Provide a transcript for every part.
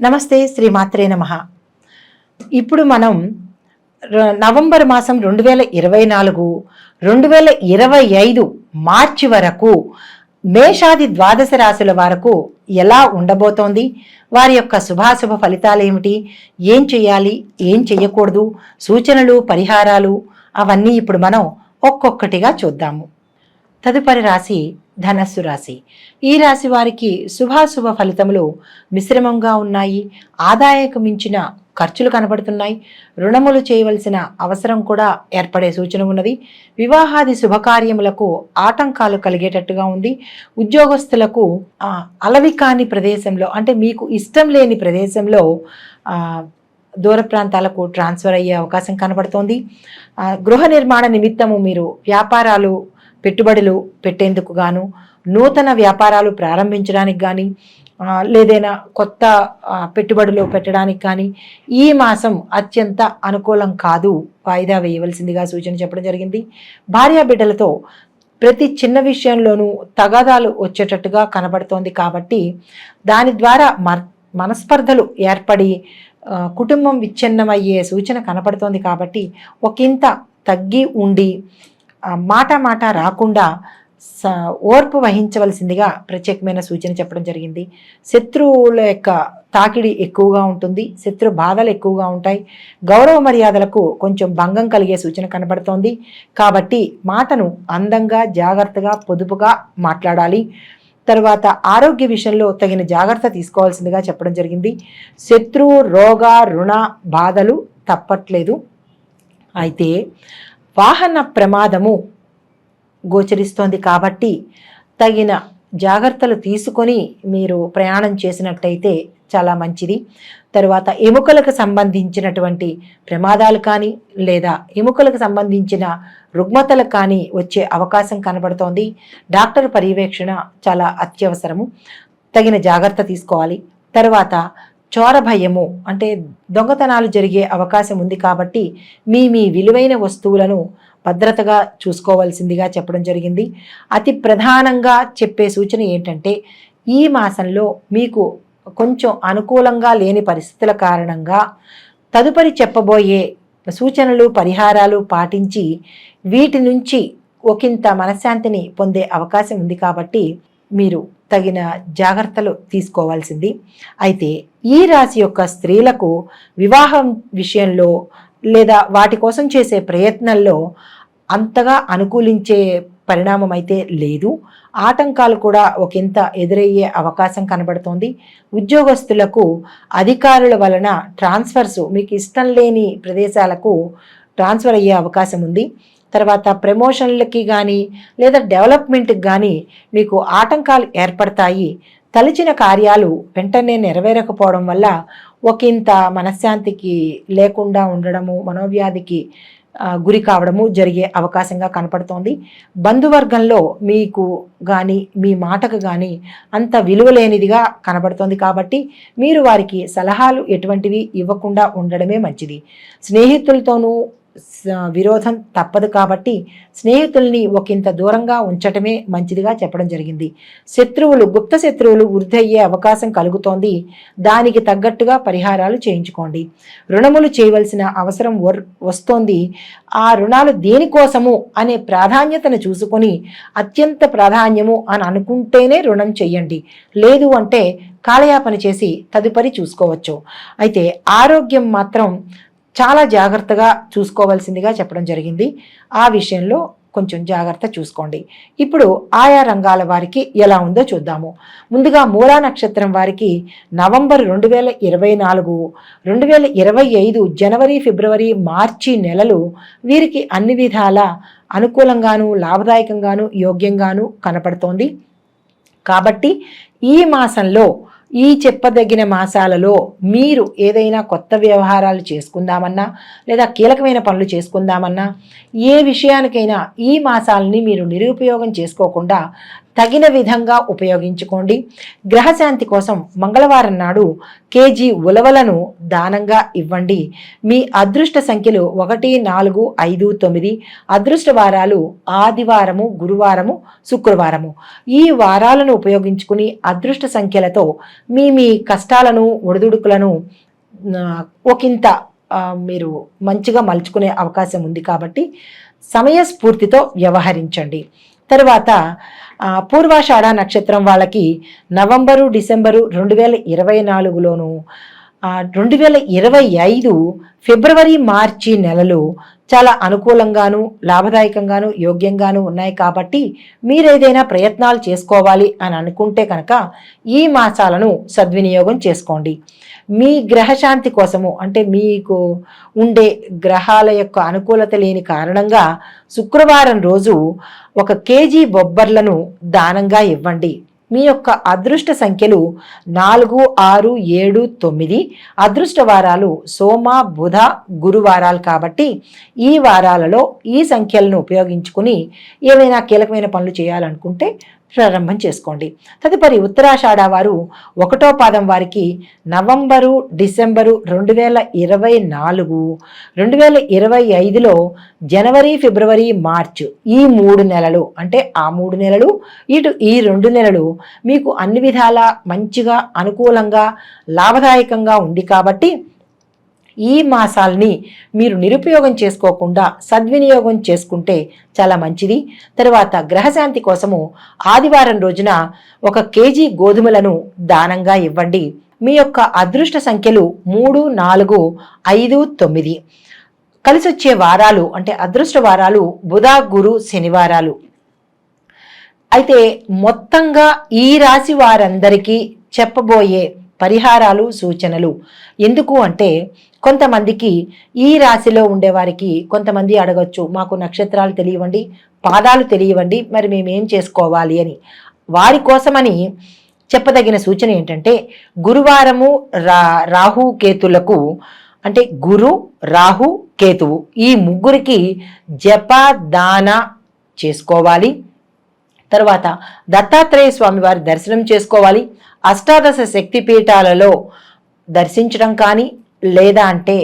నమస్తే, శ్రీమాత్రే నమః. ఇప్పుడు మనం నవంబర్ మాసం 2024, 2025 మార్చి వరకు మేషాది ద్వాదశ రాశుల వరకు ఎలా ఉండబోతోంది, వారి యొక్క శుభాశుభ ఫలితాలు ఏమిటి, ఏం చేయాలి, ఏం చేయకూడదు, సూచనలు, పరిహారాలు అవన్నీ ఇప్పుడు మనం ఒక్కొక్కటిగా చూద్దాము. తదుపరి రాశి ధనస్సు రాశి. ఈ రాశి వారికి శుభాశుభ ఫలితములు మిశ్రమంగా ఉన్నాయి. ఆదాయకు మించిన ఖర్చులు కనబడుతున్నాయి. రుణములు చేయవలసిన అవసరం కూడా ఏర్పడే సూచన ఉన్నది. వివాహాది శుభకార్యములకు ఆటంకాలు కలిగేటట్టుగా ఉంది. ఉద్యోగస్తులకు అలవి కాని ప్రదేశంలో, అంటే మీకు ఇష్టం లేని ప్రదేశంలో దూర ప్రాంతాలకు ట్రాన్స్ఫర్ అయ్యే అవకాశం కనబడుతోంది. గృహ నిర్మాణ నిమిత్తము మీరు వ్యాపారాలు, పెట్టుబడులు పెట్టేందుకు గాను, నూతన వ్యాపారాలు ప్రారంభించడానికి కానీ, లేదైనా కొత్త పెట్టుబడులు పెట్టడానికి కానీ ఈ మాసం అత్యంత అనుకూలం కాదు, వాయిదా వేయవలసిందిగా సూచన చెప్పడం జరిగింది. భార్యా బిడ్డలతో ప్రతి చిన్న విషయంలోనూ తగాదాలు వచ్చేటట్టుగా కనబడుతోంది. కాబట్టి దాని ద్వారా మనస్పర్ధలు ఏర్పడి కుటుంబం విచ్ఛిన్నమయ్యే సూచన కనపడుతోంది. కాబట్టి ఒకంత తగ్గి ఉండి మాట రాకుండా ఓర్పు వహించవలసిందిగా ప్రత్యేకమైన సూచన చెప్పడం జరిగింది. శత్రువుల యొక్క తాకిడి ఎక్కువగా ఉంటుంది. శత్రు బాధలు ఎక్కువగా ఉంటాయి. గౌరవ మర్యాదలకు కొంచెం భంగం కలిగే సూచన కనబడుతోంది. కాబట్టి మాటను అందంగా, జాగ్రత్తగా, పొదుపుగా మాట్లాడాలి. తర్వాత ఆరోగ్య విషయంలో తగిన జాగ్రత్త తీసుకోవాల్సిందిగా చెప్పడం జరిగింది. శత్రు, రోగ, రుణ బాధలు తప్పట్లేదు. అయితే వాహన ప్రమాదము గోచరిస్తోంది. కాబట్టి తగిన జాగ్రత్తలు తీసుకొని మీరు ప్రయాణం చేసినట్టయితే చాలా మంచిది. తరువాత ఎముకలకు సంబంధించినటువంటి ప్రమాదాలు కానీ, లేదా ఎముకలకు సంబంధించిన రుగ్మతలు కానీ వచ్చే అవకాశం కనబడుతోంది. డాక్టర్ పర్యవేక్షణ చాలా అత్యవసరము. తగిన జాగ్రత్త తీసుకోవాలి. తర్వాత చోర భయము, అంటే దొంగతనాలు జరిగే అవకాశం ఉంది. కాబట్టి మీ విలువైన వస్తువులను భద్రతగా చూసుకోవాల్సిందిగా చెప్పడం జరిగింది. అతి ప్రధానంగా చెప్పే సూచన ఏంటంటే, ఈ మాసంలో మీకు కొంచెం అనుకూలంగా లేని పరిస్థితుల కారణంగా తదుపరి చెప్పబోయే సూచనలు, పరిహారాలు పాటించి వీటి నుంచి ఒకంత మనశ్శాంతిని పొందే అవకాశం ఉంది. కాబట్టి మీరు తగిన జాగ్రత్తలు తీసుకోవాల్సింది. అయితే ఈ రాశి యొక్క స్త్రీలకు వివాహం విషయంలో లేదా వాటి కోసం చేసే ప్రయత్నంలో అంతగా అనుకూలించే పరిణామం అయితే లేదు. ఆటంకాలు కూడా ఒకంత ఎదురయ్యే అవకాశం కనబడుతోంది. ఉద్యోగస్తులకు అధికారుల వలన ట్రాన్స్ఫర్స్, మీకు ఇష్టం లేని ప్రదేశాలకు ట్రాన్స్ఫర్ అయ్యే అవకాశం ఉంది. తర్వాత ప్రమోషన్లకి కానీ లేదా డెవలప్మెంట్కి కానీ మీకు ఆటంకాలు ఏర్పడతాయి. తలచిన కార్యాలు వెంటనే నెరవేరకపోవడం వల్ల ఒకంత మనశ్శాంతికి లేకుండా ఉండడము, మనోవ్యాధికి గురి కావడము జరిగే అవకాశంగా కనపడుతోంది. బంధువర్గంలో మీకు కానీ, మీ మాటకు కానీ అంత విలువలేనిదిగా కనబడుతోంది. కాబట్టి మీరు వారికి సలహాలు ఎటువంటివి ఇవ్వకుండా ఉండడమే మంచిది. స్నేహితులతోనూ విరోధం తప్పదు. కాబట్టి స్నేహితుల్ని ఒకంత దూరంగా ఉంచటమే మంచిదిగా చెప్పడం జరిగింది. శత్రువులు, గుప్త శత్రువులు వృద్ధి అయ్యే అవకాశం కలుగుతోంది. దానికి తగ్గట్టుగా పరిహారాలు చేయించుకోండి. రుణములు చేయవలసిన అవసరం వస్తోంది. ఆ రుణాలు దేనికోసము అనే ప్రాధాన్యతను చూసుకొని అత్యంత ప్రాధాన్యము అని అనుకుంటేనే రుణం చెయ్యండి. లేదు అంటే కాలయాపన చేసి తదుపరి చూసుకోవచ్చు. అయితే ఆరోగ్యం మాత్రం చాలా జాగ్రత్తగా చూసుకోవాల్సిందిగా చెప్పడం జరిగింది. ఆ విషయంలో కొంచెం జాగ్రత్త చూసుకోండి. ఇప్పుడు ఆయా రంగాల వారికి ఎలా ఉందో చూద్దాము. ముందుగా మూలా నక్షత్రం వారికి నవంబర్ 2024, 2025 జనవరి, ఫిబ్రవరి, మార్చి నెలలు వీరికి అన్ని విధాల అనుకూలంగాను, లాభదాయకంగాను, యోగ్యంగాను కనపడుతోంది. కాబట్టి ఈ మాసంలో, ఈ చెప్పదగిన మాసాలలో మీరు ఏదైనా కొత్త వ్యవహారాలు చేసుకుందామన్నా లేదా కీలకమైన పనులు చేసుకుందామన్నా, ఏ విషయానికైనా ఈ మాసాలని మీరు నిరుపయోగం చేసుకోకుండా తగిన విధంగా ఉపయోగించుకోండి. గ్రహశాంతి కోసం మంగళవారం నాడు కేజీ ఉలవలను దానంగా ఇవ్వండి. మీ అదృష్ట సంఖ్యలు 1, 4, 5, 9. అదృష్ట వారాలు ఆదివారము, గురువారము, శుక్రవారము. ఈ వారాలను ఉపయోగించుకుని అదృష్ట సంఖ్యలతో మీ కష్టాలను, ఒడిదుడుకులను ఒకంత మీరు మంచిగా మలుచుకునే అవకాశం ఉంది కాబట్టి సమయస్ఫూర్తితో వ్యవహరించండి. తర్వాత పూర్వాషాఢ నక్షత్రం వాళ్ళకి నవంబరు, డిసెంబరు 2024లోను 2025 ఫిబ్రవరి, మార్చి నెలలు చాలా అనుకూలంగాను, లాభదాయకంగాను, యోగ్యంగాను ఉన్నాయి కాబట్టి మీరేదైనా ప్రయత్నాలు చేసుకోవాలి అని అనుకుంటే కనుక ఈ మాసాలను సద్వినియోగం చేసుకోండి. మీ గ్రహశాంతి కోసము, అంటే మీకు ఉండే గ్రహాల యొక్క అనుకూలత లేని కారణంగా శుక్రవారం రోజు 1 కేజీ బొబ్బర్లను దానంగా ఇవ్వండి. మీ యొక్క అదృష్ట సంఖ్యలు 4, 6, 7, 9. అదృష్ట వారాలు సోమ, బుధ, గురువారాలు కాబట్టి ఈ వారాలలో ఈ సంఖ్యలను ఉపయోగించుకుని ఏవైనా కీలకమైన పనులు చేయాలనుకుంటే ప్రారంభం చేసుకోండి. తదుపరి ఉత్తరాషాఢ వారు 1వ పాదం వారికి నవంబరు, డిసెంబరు 2024, 2025లో జనవరి, ఫిబ్రవరి, మార్చ్ ఈ 3 నెలలు, అంటే ఆ 3 నెలలు ఇటు ఈ 2 నెలలు మీకు అన్ని విధాలా మంచిగా, అనుకూలంగా, లాభదాయకంగా ఉంది కాబట్టి ఈ మాసాల్ని మీరు నిరుపయోగం చేసుకోకుండా సద్వినియోగం చేసుకుంటే చాలా మంచిది. తర్వాత గ్రహశాంతి కోసము ఆదివారం రోజున 1 కేజీ గోధుమలను దానంగా ఇవ్వండి. మీ యొక్క అదృష్ట సంఖ్యలు 3, 4, 5, 9. కలిసొచ్చే వారాలు, అంటే అదృష్ట వారాలు బుధ, గురు, శనివారాలు. అయితే మొత్తంగా ఈ రాశి వారందరికీ చెప్పబోయే పరిహారాలు, సూచనలు ఎందుకు అంటే కొంతమందికి ఈ రాశిలో ఉండేవారికి కొంతమంది అడగచ్చు, మాకు నక్షత్రాలు తెలియవండి, పాదాలు తెలియవండి, మరి మేమేం చేసుకోవాలి అని. వారి కోసమని చెప్పదగిన సూచన ఏంటంటే గురువారము రాహు కేతులకు, అంటే గురు, రాహు, కేతువు ఈ ముగ్గురికి జప దాన చేసుకోవాలి. తర్వాత దత్తాత్రేయ స్వామి వారి దర్శనం చేసుకోవాలి. అష్టాదశ శక్తి పీఠాలలో దర్శించడం కానీ, లేదా అంటే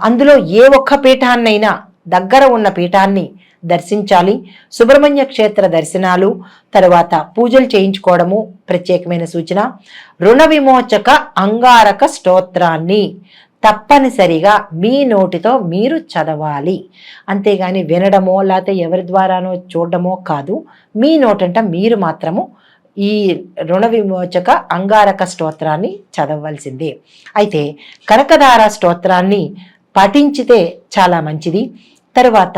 అందులో ఏ ఒక్క పీఠాన్నైనా దగ్గర ఉన్న పీఠాన్ని దర్శించాలి. సుబ్రహ్మణ్య క్షేత్ర దర్శనాలు, తర్వాత పూజలు చేయించుకోవడము ప్రత్యేకమైన సూచన. రుణ విమోచక అంగారక స్తోత్రాన్ని తప్పనిసరిగా మీ నోటితో మీరు చదవాలి. అంతేగాని వినడమో లేకపోతే ఎవరి ద్వారానో చూడడమో కాదు, మీ నోటంట మీరు మాత్రము ఈ రుణ విమోచక అంగారక స్తోత్రాన్ని చదవవలసిందే. అయితే కనకధార స్తోత్రాన్ని పఠించితే చాలా మంచిది. తరువాత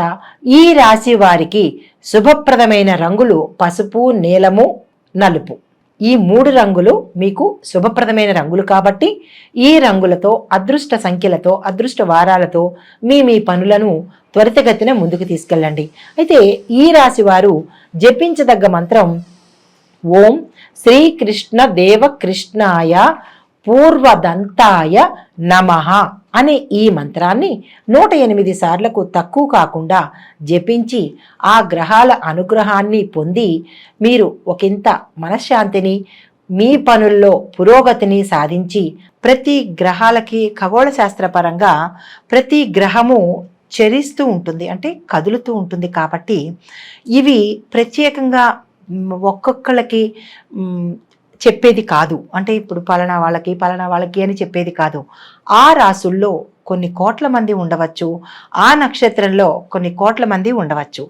ఈ రాశి వారికి శుభప్రదమైన రంగులు పసుపు, నీలము, నలుపు. ఈ 3 రంగులు మీకు శుభప్రదమైన రంగులు కాబట్టి ఈ రంగులతో, అదృష్ట సంఖ్యలతో, అదృష్ట వారాలతో మీ పనులను త్వరితగతిన ముందుకు తీసుకెళ్ళండి. అయితే ఈ రాశి వారు జపించదగ్గ మంత్రం ఓం శ్రీకృష్ణ దేవకృష్ణాయ పూర్వదంతాయ నమః అనే ఈ మంత్రాన్ని 108 సార్లకు తక్కువ కాకుండా జపించి ఆ గ్రహాల అనుగ్రహాన్ని పొంది మీరు ఒకంత మనశ్శాంతిని, మీ పనుల్లో పురోగతిని సాధించి, ప్రతి గ్రహాలకి ఖగోళ శాస్త్రపరంగా ప్రతి గ్రహము చరిస్తూ ఉంటుంది, అంటే కదులుతూ ఉంటుంది కాబట్టి ఇవి ప్రత్యేకంగా ఒక్కొక్కళ్ళకి చెప్పేది కాదు. అంటే ఇప్పుడు పలానా వాళ్ళకి అని చెప్పేది కాదు. ఆ రాసుల్లో కొన్ని కోట్ల మంది ఉండవచ్చు, ఆ నక్షత్రంలో కొన్ని కోట్ల మంది ఉండవచ్చు.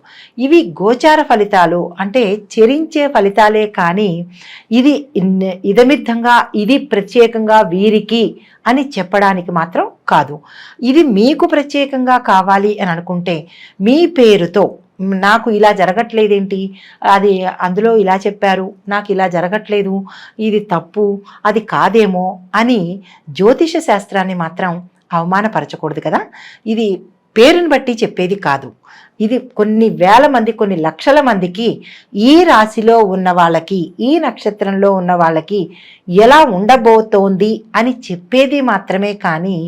ఇవి గోచార ఫలితాలు, అంటే చెరించే ఫలితాలే కానీ ఇది ఇదమిద్ధంగా ఇది ప్రత్యేకంగా వీరికి అని చెప్పడానికి మాత్రం కాదు. ఇది మీకు ప్రత్యేకంగా కావాలి అని అనుకుంటే మీ పేరుతో నాకు ఇలా జరగట్లేదేంటి, అది అందులో ఇలా చెప్పారు, నాకు ఇలా జరగట్లేదు, ఇది తప్పు, అది కాదేమో అని జ్యోతిష శాస్త్రాన్ని మాత్రం అవమానపరచకూడదు కదా. ఇది పేరుని బట్టి చెప్పేది కాదు. ఇది కొన్ని వేల మంది, కొన్ని లక్షల మందికి ఈ రాశిలో ఉన్న వాళ్ళకి, ఈ నక్షత్రంలో ఉన్న వాళ్ళకి ఎలా ఉండబోతోంది అని చెప్పేది మాత్రమే కానీ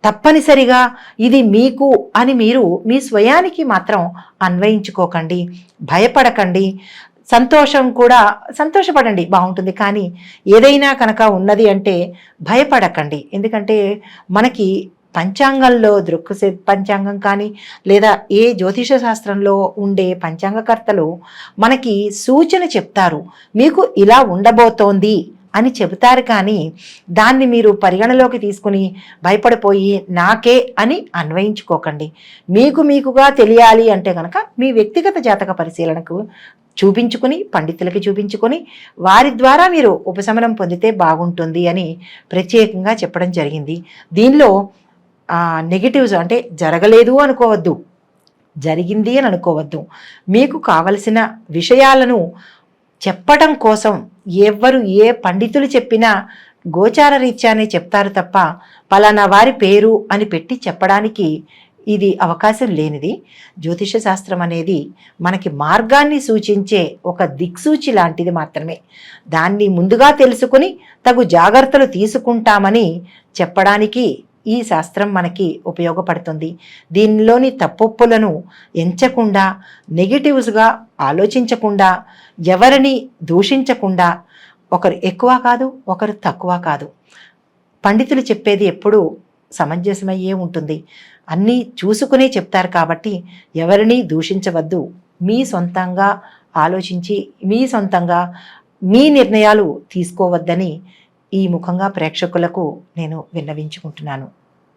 తప్పనిసరిగా ఇది మీకు అని మీరు మీ స్వయానికి మాత్రం అన్వయించుకోకండి, భయపడకండి. సంతోషం కూడా సంతోషపడండి, బాగుంటుంది. కానీ ఏదైనా కనుక ఉన్నది అంటే భయపడకండి. ఎందుకంటే మనకి పంచాంగంలో దృక్సే పంచాంగం కానీ లేదా ఏ జ్యోతిష శాస్త్రంలో ఉండే పంచాంగకర్తలు మనకి సూచన చెప్తారు, మీకు ఇలా ఉండబోతోంది అని చెబుతారు. కానీ దాన్ని మీరు పరిగణలోకి తీసుకుని భయపడిపోయి నాకే అని అన్వయించుకోకండి. మీకుగా తెలియాలి అంటే కనుక మీ వ్యక్తిగత జాతక పరిశీలనకు చూపించుకుని, పండితులకి చూపించుకొని వారి ద్వారా మీరు ఉపశమనం పొందితే బాగుంటుంది అని ప్రత్యేకంగా చెప్పడం జరిగింది. దీనిలో నెగిటివ్స్ అంటే జరగలేదు అనుకోవద్దు, జరిగింది అని అనుకోవద్దు. మీకు కావలసిన విషయాలను చెప్పటం కోసం ఎవరు ఏ పండితులు చెప్పినా గోచార రీత్యానే చెప్తారు తప్ప పలానా వారి పేరు అని పెట్టి చెప్పడానికి ఇది అవకాశం లేనిది. జ్యోతిష శాస్త్రం అనేది మనకి మార్గాన్ని సూచించే ఒక దిక్సూచి లాంటిది మాత్రమే. దాన్ని ముందుగా తెలుసుకుని తగు జాగ్రత్తలు తీసుకుంటామని చెప్పడానికి ఈ శాస్త్రం మనకి ఉపయోగపడుతుంది. దీనిలోని తప్పొప్పులను ఎంచకుండా, నెగిటివ్స్గా ఆలోచించకుండా, ఎవరిని దూషించకుండా, ఒకరు ఎక్కువ కాదు ఒకరు తక్కువ కాదు. పండితులు చెప్పేది ఎప్పుడూ సమంజసమయ్యే ఉంటుంది. అన్నీ చూసుకునే చెప్తారు కాబట్టి ఎవరిని దూషించవద్దు. మీ సొంతంగా ఆలోచించి మీ సొంతంగా మీ నిర్ణయాలు తీసుకోవద్దని ఈ ముఖంగా ప్రేక్షకులకు నేను విన్నవించుకుంటున్నాను.